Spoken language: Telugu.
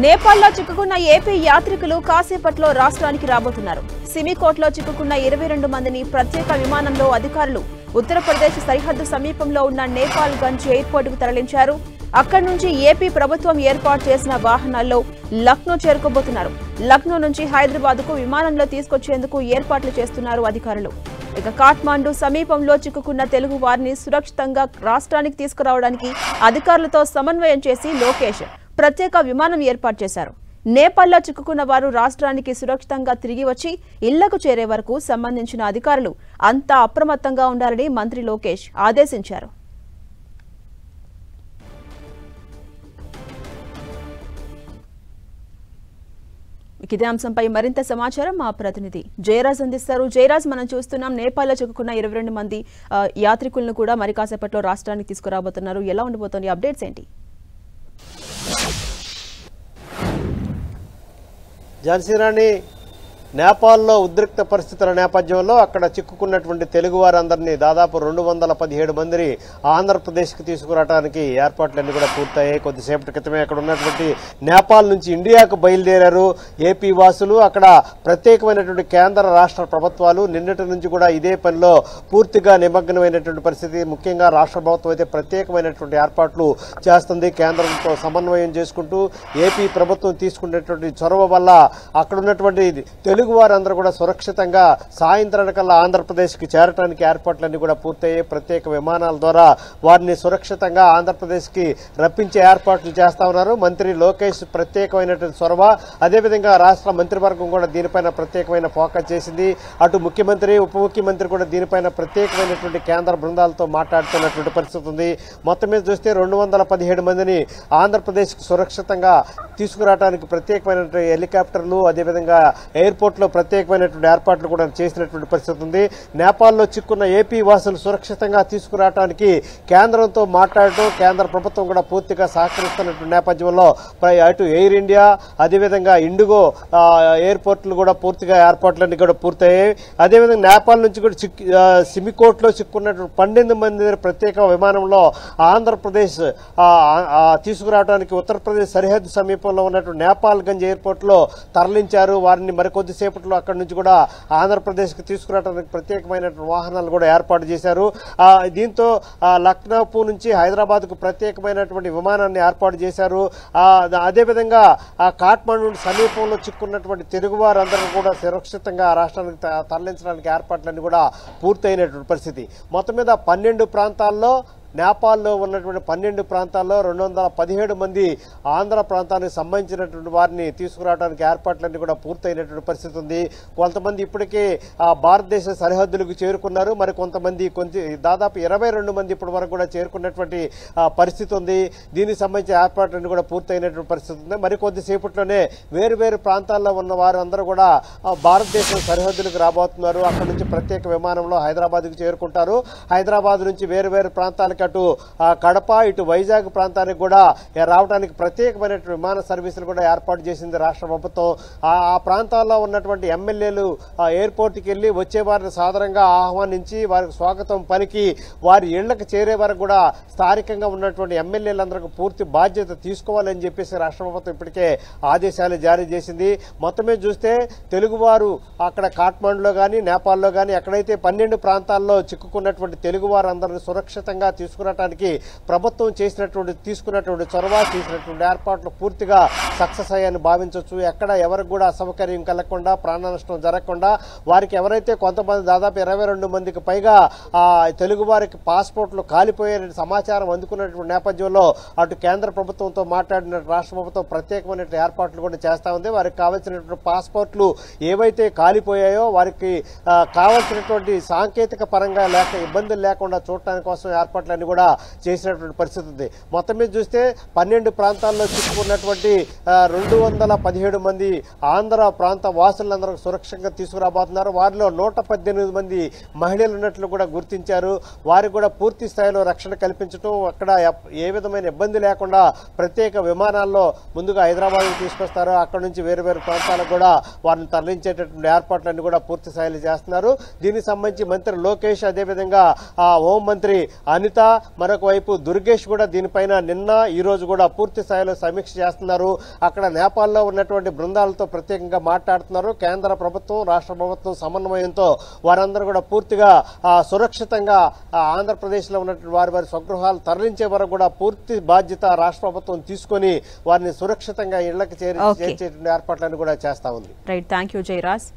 నేపాల్లో చిక్కుకున్న ఏపీ యాత్రికులు కాసేపట్లో రాష్ట్రానికి రాబోతున్నారు. సిమికోట్లో చిక్కుకున్న 22 మందిని ప్రత్యేక విమానంలో అధికారులు ఉత్తరప్రదేశ్ సరిహద్దు సమీపంలో ఉన్న నేపాల్ గంజ్ ఎయిర్పోర్టుకు తరలించారు. అక్కడి నుంచి ఏపీ ప్రభుత్వం ఏర్పాటు చేసిన వాహనాల్లో లక్నో చేరుకోబోతున్నారు. లక్నో నుంచి హైదరాబాద్కు విమానంలో తీసుకొచ్చేందుకు ఏర్పాట్లు చేస్తున్నారు అధికారులు. ఇక కాఠ్మండు సమీపంలో చిక్కుకున్న తెలుగు వారిని సురక్షితంగా రాష్ట్రానికి తీసుకురావడానికి అధికారులతో సమన్వయం చేసి లోకేష్ ప్రత్యేక విమానం ఏర్పాటు చేశారు. నేపాల్లో చిక్కుకున్న వారు రాష్ట్రానికి సురక్షితంగా తిరిగి వచ్చి ఇళ్లకు చేరే వరకు సంబంధించిన అధికారులు అంతా అప్రమత్తంగా ఉండాలని మంత్రి లోకేష్ ఆదేశించారు. ఇదే అంశంపై మరింత సమాచారం మా ప్రతినిధి జయరాజ్ అందిస్తారు. జయరాజ్, మనం చూస్తున్నాం నేపాల్లో చిక్కుకున్న 22 మంది యాత్రికులను కూడా మరి కాసేపట్లో రాష్ట్రానికి తీసుకురాబోతున్నారు. ఎలా ఉండబోతోంది, అప్డేట్స్ ఏంటి? ఝాన్సీ నేపాల్లో ఉద్రిక్త పరిస్థితుల నేపథ్యంలో అక్కడ చిక్కుకున్నటువంటి తెలుగు వారందరినీ దాదాపు 217 మందిని ఆంధ్రప్రదేశ్కి తీసుకురావడానికి ఏర్పాట్లన్నీ కూడా పూర్తయ్యాయి. కొద్దిసేపటి క్రితమే అక్కడ ఉన్నటువంటి నేపాల్ నుంచి ఇండియాకు బయలుదేరారు ఏపీ వాసులు. అక్కడ ప్రత్యేకమైనటువంటి కేంద్ర రాష్ట్ర ప్రభుత్వాలు నిన్నటి నుంచి కూడా ఇదే పనిలో పూర్తిగా నిమగ్నమైనటువంటి పరిస్థితి. ముఖ్యంగా రాష్ట్ర ప్రభుత్వం అయితే ప్రత్యేకమైనటువంటి ఏర్పాట్లు చేస్తుంది. కేంద్రంతో సమన్వయం చేసుకుంటూ ఏపీ ప్రభుత్వం తీసుకునేటువంటి చొరవ వల్ల అక్కడ ఉన్నటువంటి తెలుగు వారందరూ కూడా సురక్షితంగా సాయంత్రానికల్లా ఆంధ్రప్రదేశ్కి చేరడానికి ఏర్పాట్లన్నీ కూడా పూర్తయ్యాయి. ప్రత్యేక విమానాల ద్వారా వారిని సురక్షితంగా ఆంధ్రప్రదేశ్కి రప్పించే ఏర్పాట్లు చేస్తా ఉన్నారు. మంత్రి లోకేష్ ప్రత్యేకమైనటువంటి చొరవ, అదేవిధంగా రాష్ట్ర మంత్రివర్గం కూడా దీనిపైన ప్రత్యేకమైన ఫోకస్ చేసింది. అటు ముఖ్యమంత్రి, ఉప ముఖ్యమంత్రి కూడా దీనిపైన ప్రత్యేకమైనటువంటి కేంద్ర బృందాలతో మాట్లాడుతున్నటువంటి పరిస్థితి ఉంది. మొత్తం మీద చూస్తే 217 మందిని ఆంధ్రప్రదేశ్కి సురక్షితంగా తీసుకురావడానికి ప్రత్యేకమైనటువంటి హెలికాప్టర్లు, అదేవిధంగా ఎయిర్పోర్ట్లో ప్రత్యేకమైనటువంటి ఏర్పాట్లు కూడా చేసినటువంటి పరిస్థితి ఉంది. నేపాల్లో చిక్కున్న ఏపీ వాసులు సురక్షితంగా తీసుకురావడానికి కేంద్రంతో మాట్లాడటం, కేంద్ర ప్రభుత్వం కూడా పూర్తిగా సహకరిస్తున్నటువంటి నేపథ్యంలో అటు ఎయిర్ ఇండియా, అదేవిధంగా ఇండిగో ఎయిర్పోర్ట్లు కూడా పూర్తిగా ఏర్పాట్లన్నీ కూడా పూర్తయ్యాయి. అదేవిధంగా నేపాల్ నుంచి కూడా సిమికోట్లో చిక్కున్నటువంటి 12 మంది ప్రత్యేక విమానంలో ఆంధ్రప్రదేశ్ తీసుకురావడానికి ఉత్తరప్రదేశ్ సరిహద్దు సమీపంలో ఉన్నటువంటి నేపాల్ గంజ్ ఎయిర్పోర్ట్లో తరలించారు. వారిని మరికొద్దిసేపట్లో అక్కడి నుంచి కూడా ఆంధ్రప్రదేశ్కి తీసుకురావడానికి ప్రత్యేకమైన వాహనాలు కూడా ఏర్పాటు చేశారు. దీంతో లక్నో నుంచి హైదరాబాద్కు ప్రత్యేకమైనటువంటి విమానాన్ని ఏర్పాటు చేశారు. అదేవిధంగా కాఠ్మండు సమీపంలో చిక్కున్నటువంటి తెలుగు వారందరూ కూడా సురక్షితంగా రాష్ట్రానికి తరలించడానికి ఏర్పాట్లన్నీ కూడా పూర్తయినటువంటి పరిస్థితి. మొత్తం మీద 12 ప్రాంతాల్లో, నేపాల్లో ఉన్నటువంటి 12 ప్రాంతాల్లో 217 మంది ఆంధ్ర ప్రాంతానికి సంబంధించినటువంటి వారిని తీసుకురావడానికి ఏర్పాట్లన్నీ కూడా పూర్తయినటువంటి పరిస్థితి ఉంది. కొంతమంది ఇప్పటికే భారతదేశ సరిహద్దులకు చేరుకున్నారు. మరి కొంతమంది దాదాపు 22 మంది ఇప్పటి వరకు కూడా చేరుకున్నటువంటి పరిస్థితి ఉంది. దీనికి సంబంధించిన ఏర్పాట్లన్నీ కూడా పూర్తయినటువంటి పరిస్థితి ఉంది. మరి కొద్దిసేపట్లోనే వేరు ప్రాంతాల్లో ఉన్న వారందరూ కూడా భారతదేశం సరిహద్దులకు రాబోతున్నారు. అక్కడ నుంచి ప్రత్యేక విమానంలో హైదరాబాద్కు చేరుకుంటారు. హైదరాబాద్ నుంచి వేరు ప్రాంతాలకు అటు కడప, ఇటు వైజాగ్ ప్రాంతానికి కూడా రావడానికి ప్రత్యేకమైన విమాన సర్వీసులు కూడా ఏర్పాటు చేసింది రాష్ట్ర ప్రభుత్వం. ఆ ప్రాంతాల్లో ఉన్నటువంటి ఎమ్మెల్యేలు ఎయిర్పోర్ట్కి వెళ్ళి వచ్చే వారిని సాధారణంగా ఆహ్వానించి వారికి స్వాగతం పలికి వారి ఇళ్లకు చేరే వరకు కూడా స్థానికంగా ఉన్నటువంటి ఎమ్మెల్యేలందరికీ పూర్తి బాధ్యత తీసుకోవాలని చెప్పేసి రాష్ట్ర ప్రభుత్వం ఇప్పటికే ఆదేశాలు జారీ చేసింది. మొత్తమే చూస్తే తెలుగువారు అక్కడ కాఠ్మండులో కానీ నేపాల్లో కానీ ఎక్కడైతే 12 ప్రాంతాల్లో చిక్కుకున్నటువంటి తెలుగు వారందరినీ సురక్షితంగా తీసుకురావడానికి ప్రభుత్వం తీసుకున్నటువంటి చొరవ, చేసినటువంటి ఏర్పాట్లు పూర్తిగా సక్సెస్ అయ్యాయని భావించవచ్చు. ఎక్కడ ఎవరికి కూడా అసౌకర్యం కలగకుండా, ప్రాణ నష్టం జరగకుండా వారికి ఎవరైతే కొంతమంది దాదాపు 22 మందికి పైగా తెలుగు వారికి పాస్పోర్ట్లు కాలిపోయే సమాచారం అందుకున్నటువంటి నేపథ్యంలో అటు కేంద్ర ప్రభుత్వంతో మాట్లాడిన రాష్ట్ర ప్రభుత్వం ప్రత్యేకమైన ఏర్పాట్లు కూడా చేస్తా ఉంది. వారికి కావాల్సినటువంటి పాస్పోర్ట్లు ఏవైతే కాలిపోయాయో వారికి కావాల్సినటువంటి సాంకేతిక పరంగా ఇబ్బందులు లేకుండా చూడటానికి కోసం ఏర్పాట్లన్నీ కూడా చేసినటువంటి పరిస్థితి ఉంది. మొత్తం మీద చూస్తే 12 ప్రాంతాల్లో చిక్కుకున్నటువంటి 217 మంది ఆంధ్ర ప్రాంత వాసులందరూ సురక్షితంగా తీసుకురాబోతున్నారు. వారిలో 118 మంది మహిళలు ఉన్నట్లు కూడా గుర్తించారు. వారికి కూడా పూర్తి స్థాయిలో రక్షణ కల్పించడం, అక్కడ ఏ విధమైన ఇబ్బంది లేకుండా ప్రత్యేక విమానాల్లో ముందుగా హైదరాబాద్కు తీసుకొస్తారు. అక్కడ నుంచి వేరు ప్రాంతాలకు కూడా వారిని తరలించేటటువంటి ఏర్పాట్లన్నీ కూడా పూర్తి స్థాయిలో చేస్తున్నారు. దీనికి సంబంధించి మంత్రి లోకేష్, అదేవిధంగా హోంమంత్రి అనిత, మరొక వైపు దుర్గేష్ కూడా దీనిపైన నిన్న ఈ రోజు కూడా పూర్తి స్థాయిలో సమీక్ష చేస్తున్నారు. అక్కడ నేపాల్లో ఉన్నటువంటి బృందాలతో ప్రత్యేకంగా మాట్లాడుతున్నారు. కేంద్ర ప్రభుత్వం రాష్ట్ర ప్రభుత్వం సమన్వయంతో వారందరూ కూడా పూర్తిగా సురక్షితంగా ఆంధ్రప్రదేశ్ లో ఉన్నటువంటి వారి స్వగృహాలు తరలించే వరకు కూడా పూర్తి బాధ్యత రాష్ట్ర ప్రభుత్వం తీసుకొని వారిని సురక్షితంగా ఇళ్లకు చేర్చేటువంటి ఏర్పాట్లను కూడా చేస్తా ఉంది. Right, thank you Jayaraj.